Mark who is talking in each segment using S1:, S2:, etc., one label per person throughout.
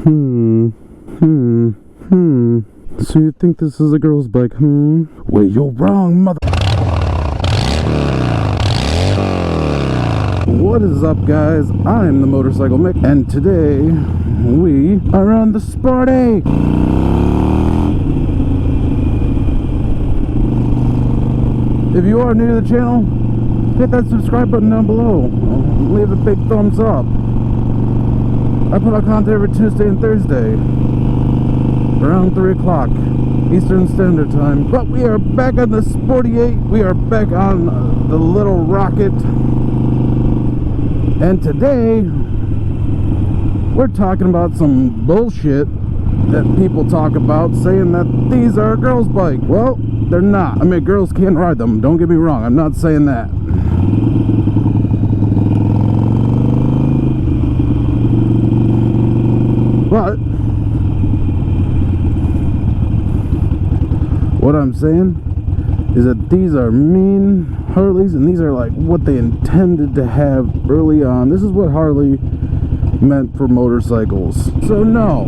S1: So you think this is a girl's bike, Wait, you're wrong, mother... What is up, guys? I'm the Motorcycle Mick, and today we are on the Sporty. If you are new to the channel, hit that subscribe button down below. Leave a big thumbs up. I put out content every Tuesday and Thursday around 3 o'clock Eastern Standard Time. But we are back on the Sporty 8. We are back on the little rocket. And today we're talking about some bullshit that people talk about, saying that these are a girl's bike. Well, they're not. I mean, girls can ride them, don't get me wrong, I'm not saying that. But what I'm saying is that these are mean Harleys, and these are like what they intended to have early on. This is what Harley meant for motorcycles. So no,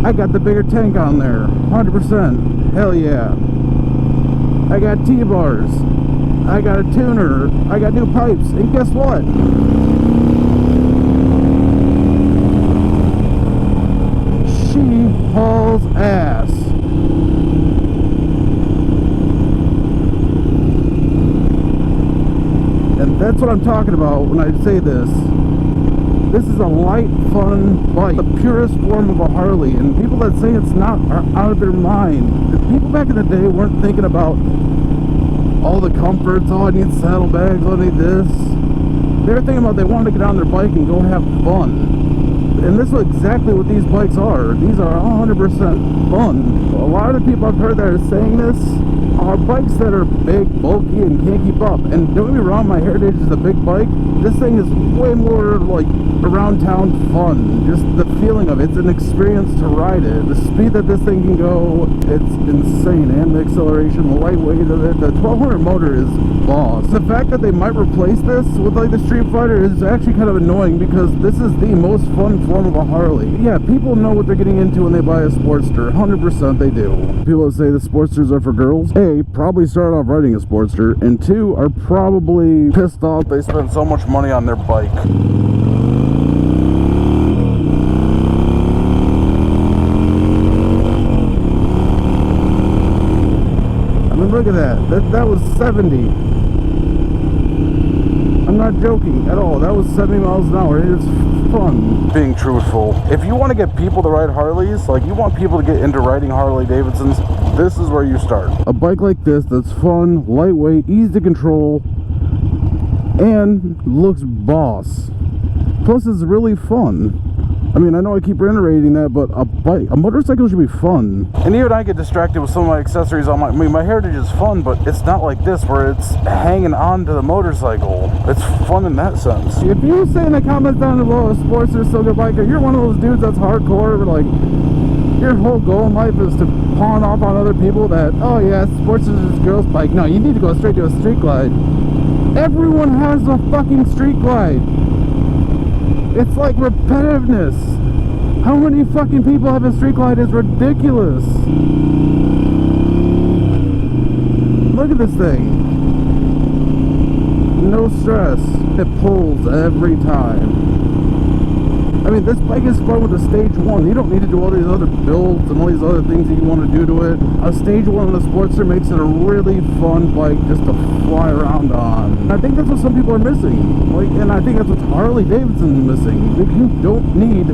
S1: I got the bigger tank on there, 100%. Hell yeah. I got T-bars, I got a tuner, I got new pipes, and guess what? She hauls ass. And that's what I'm talking about when I say this. This is a light, fun bike, the purest form of a Harley, and people that say it's not are out of their mind. The people back in the day weren't thinking about all the comforts, oh, I need saddlebags, oh, I need this. They were thinking about they wanted to get on their bike and go have fun. And this is exactly what these bikes are. These are 100% fun. A lot of the people I've heard that are saying this are bikes that are big, bulky, and can't keep up. And don't get me wrong, my Heritage is a big bike. This thing is way more like around town fun. Just the feeling of it. It's an experience to ride it. The speed that this thing can go, it's insane. And the acceleration, the lightweight of it. The 1200 motor is boss. The fact that they might replace this with like the Street Fighter is actually kind of annoying, because this is the most fun form of a Harley. Yeah, people know what they're getting into when they buy a Sportster. 100% they do. People that say the Sportsters are for girls, A, probably started off riding a Sportster, and 2, are probably pissed off they spend so much money on their bike. I mean, look at that. That was 70. I'm not joking at all. That was 70 miles an hour. It's fun. Being truthful. If you want to get people to ride Harleys, like you want people to get into riding Harley Davidsons, this is where you start. A bike like this that's fun, lightweight, easy to control, and looks boss. Plus it's really fun. I mean, I know I keep reiterating that, but a motorcycle should be fun. And even I get distracted with some of my accessories on my Heritage is fun, but it's not like this where it's hanging on to the motorcycle. It's fun in that sense. If you say in the comments down below, Sportster is still a good bike, or you're one of those dudes that's hardcore, like your whole goal in life is to pawn off on other people that, oh yeah, Sportster is a girl's bike. No, you need to go straight to a street glide. Everyone has a fucking street glide. It's like repetitiveness. How many fucking people have a street glide is ridiculous. Look at this thing. No stress. It pulls every time. I mean, this bike is fun with a stage 1. You don't need to do all these other builds and all these other things that you want to do to it. A stage 1 on a Sportster makes it a really fun bike just to fly around on. And I think that's what some people are missing. Like, and I think that's what Harley Davidson is missing. You don't need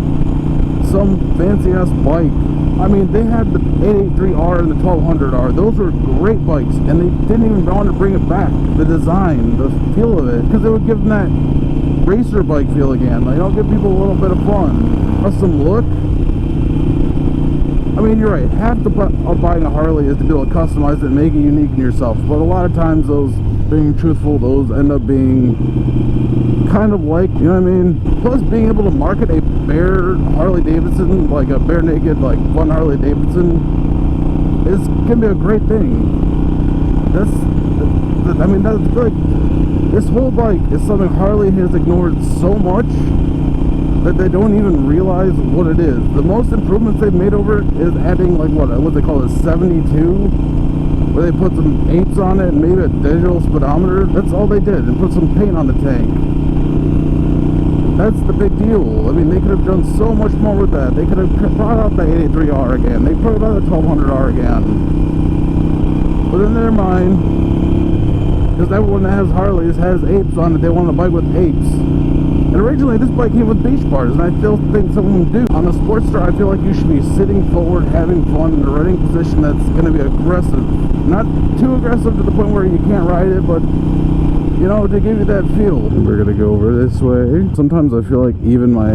S1: some fancy ass bike. I mean, they had the 883R and the 1200R. Those were great bikes, and they didn't even want to bring it back. The design, the feel of it, because it would give them that racer bike feel again. Like, I'll give people a little bit of fun. Custom look. I mean, you're right. Half the of buying a Harley is to be able to customize it and make it unique in yourself. But a lot of times, those, being truthful, those end up being kind of like, you know what I mean? Plus, being able to market a bare Harley Davidson, like a bare naked, like fun Harley Davidson, can be a great thing. I mean, that's like, this whole bike is something Harley has ignored so much that they don't even realize what it is. The most improvements they've made over it is adding like what they call a 72, where they put some 8s on it and maybe a digital speedometer. That's all they did, and put some paint on the tank. That's the big deal. I mean, they could have done so much more with that. They could have brought out the 83R again. They put out the 1200R again. But in their mind, because everyone that has Harleys has apes on it, they want a bike with apes. And originally this bike came with beach bars, and I still think some of them do. On the Sportster, I feel like you should be sitting forward, having fun, in a riding position that's going to be aggressive. Not too aggressive to the point where you can't ride it, but you know, to give you that feel. We're gonna go over this way. Sometimes I feel like even my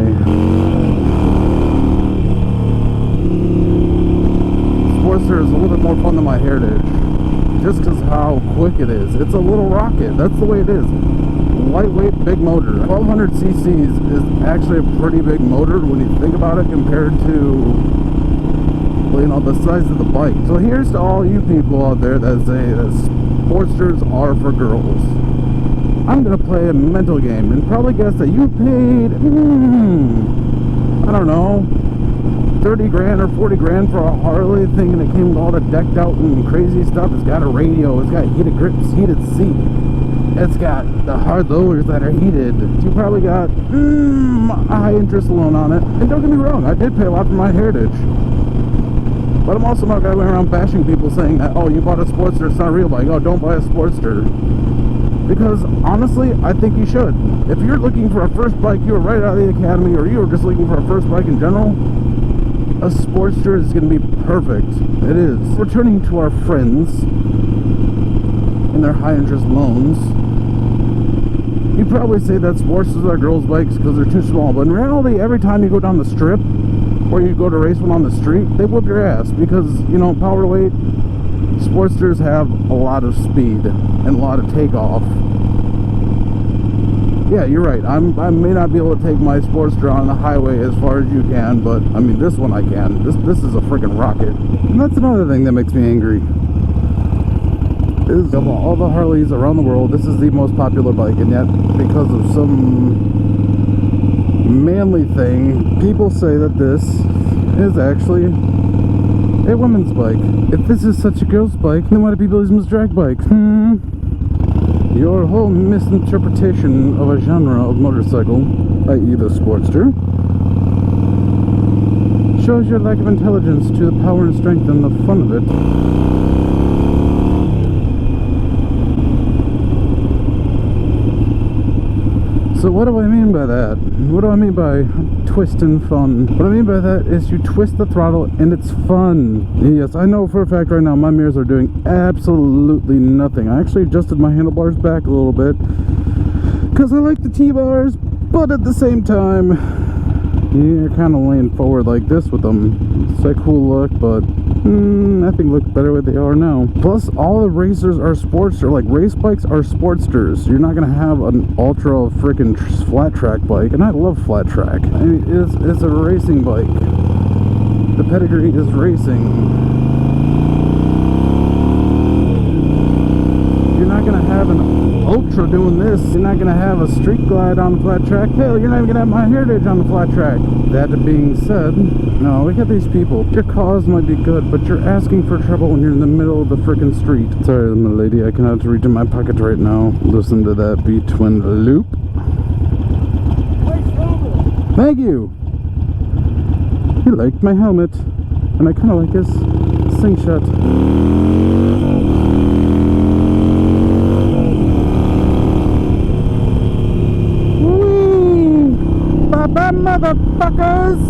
S1: Sportster is a little bit more fun than my Heritage, just because how quick it is. It's a little rocket. That's the way it is. Lightweight, big motor. 1200 cc's is actually a pretty big motor when you think about it, compared to, well, you know, the size of the bike. So here's to all you people out there that say that Sportsters are for girls. I'm going to play a mental game and probably guess that you paid, I don't know, 30 grand or 40 grand for a Harley, thinking it came with all the decked out and crazy stuff. It's got a radio, it's got heated grips, heated seat, it's got the hard lowers that are heated. You probably got a high interest loan on it. And don't get me wrong, I did pay a lot for my Heritage. But I'm also not going around bashing people saying that, oh, you bought a Sportster, it's not a real bike. Oh, don't buy a Sportster. Because honestly, I think you should. If you're looking for a first bike, you were right out of the academy, or you were just looking for a first bike in general, a Sportster is going to be perfect. It is. Returning to our friends and their high interest loans, you probably say that Sportsters are girls' bikes because they're too small. But in reality, every time you go down the strip, or you go to race one on the street, they whoop your ass because, you know, power weight, Sportsters have a lot of speed and a lot of takeoff. Yeah, you're right. I may not be able to take my Sportster on the highway as far as you can, but I mean, this one I can. This is a freaking rocket. And that's another thing that makes me angry. Is of all the Harleys around the world, this is the most popular bike, and yet because of some manly thing, people say that this is actually a women's bike. If this is such a girl's bike, then why do people use them as drag bikes? Your whole misinterpretation of a genre of motorcycle, i.e. the Sportster, shows your lack of intelligence to the power and strength and the fun of it. So what do I mean by that? What do I mean by twist and fun? What I mean by that is you twist the throttle and it's fun. Yes, I know for a fact right now my mirrors are doing absolutely nothing. I actually adjusted my handlebars back a little bit because I like the T-bars, but at the same time, you're kind of laying forward like this with them. It's a cool look, but I think look better what they are now. Plus, all the racers are Sportster. Like, race bikes are Sportsters. You're not gonna have an ultra freaking flat track bike, and I love flat track. I mean, it's a racing bike. The pedigree is racing. You're not gonna have an ultra doing this. You're not gonna have a street glide on the flat track. Hell, you're not even gonna have my Heritage on the flat track. That being said, no, look at these people. Your cause might be good, but you're asking for trouble when you're in the middle of the freaking street. Sorry, my lady, I cannot reach in my pocket right now. Listen to that beat twin loop. Thank you. He liked my helmet, and I kind of like his slingshot. Bye, motherfuckers!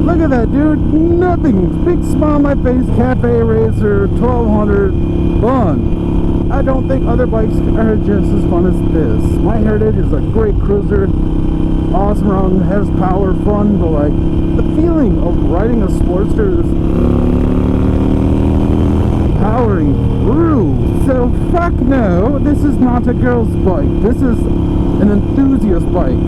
S1: Look at that, dude. Nothing. Big smile on my face. Cafe racer, 1200. Fun. I don't think other bikes are just as fun as this. My Heritage is a great cruiser. Awesome around, has power, fun, but like the feeling of riding a Sportster is powering through. So fuck no, this is not a girl's bike. This is an enthusiast bike.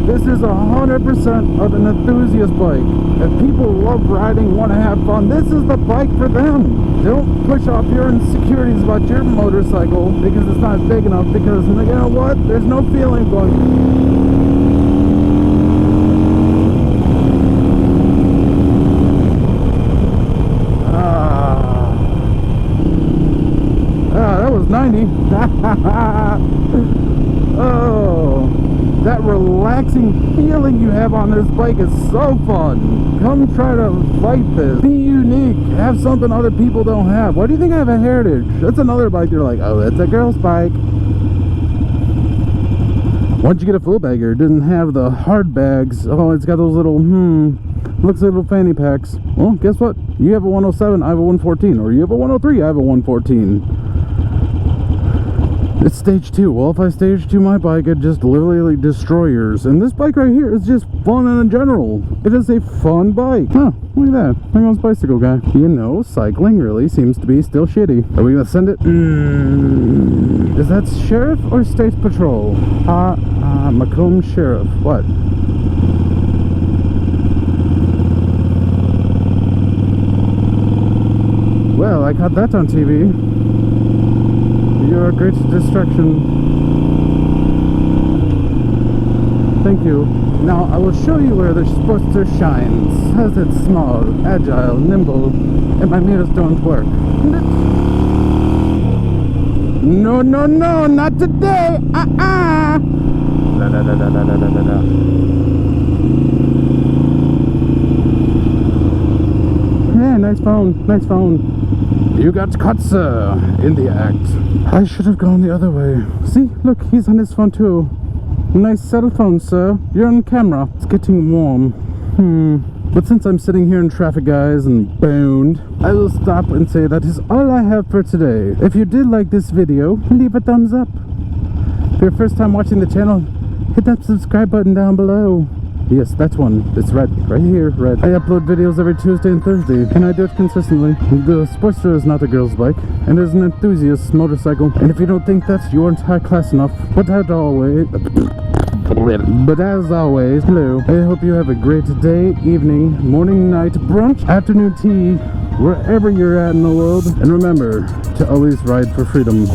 S1: This is 100% of an enthusiast bike. If people love riding, want to have fun, this is the bike for them. Don't push off your insecurities about your motorcycle because it's not big enough, because you know what? There's no feeling going. relaxing feeling you have on this bike is so fun. Come try to fight this. Be unique. Have something other people don't have. Why do you think I have a Heritage? That's another bike you're like, oh, that's a girl's bike. Once you get a full bagger, it doesn't have the hard bags. Oh, it's got those little, looks like little fanny packs. Well, guess what? You have a 107, I have a 114. Or you have a 103, I have a 114. It's stage 2. Well, if I stage 2 my bike, it just literally destroyers. And this bike right here is just fun in general. It is a fun bike. Huh, look at that. There goes bicycle guy. You know, cycling really seems to be still shitty. Are we gonna send it? Is that Sheriff or State Patrol? Macomb Sheriff. What? Well, I caught that on TV. You're a great distraction. Thank you. Now I will show you where the Sportster shines. As it's small, agile, nimble, and my mirrors don't work. No, no, no, not today! Da, da, da, da, da, da, da, da. Yeah, nice phone, nice phone. You got caught, sir, in the act. I should have gone the other way. See, look, he's on his phone too. Nice cell phone, sir. You're on camera. It's getting warm. But since I'm sitting here in traffic, guys, and boned, I will stop and say that is all I have for today. If you did like this video, leave a thumbs up. If you're first time watching the channel, hit that subscribe button down below. Yes, that's one. It's red. Right here, red. I upload videos every Tuesday and Thursday, and I do it consistently. The Sportster is not a girl's bike, and is an enthusiast motorcycle. And if you don't think that, you aren't high class enough. But as always, hello. I hope you have a great day, evening, morning, night, brunch, afternoon tea, wherever you're at in the world. And remember to always ride for freedom.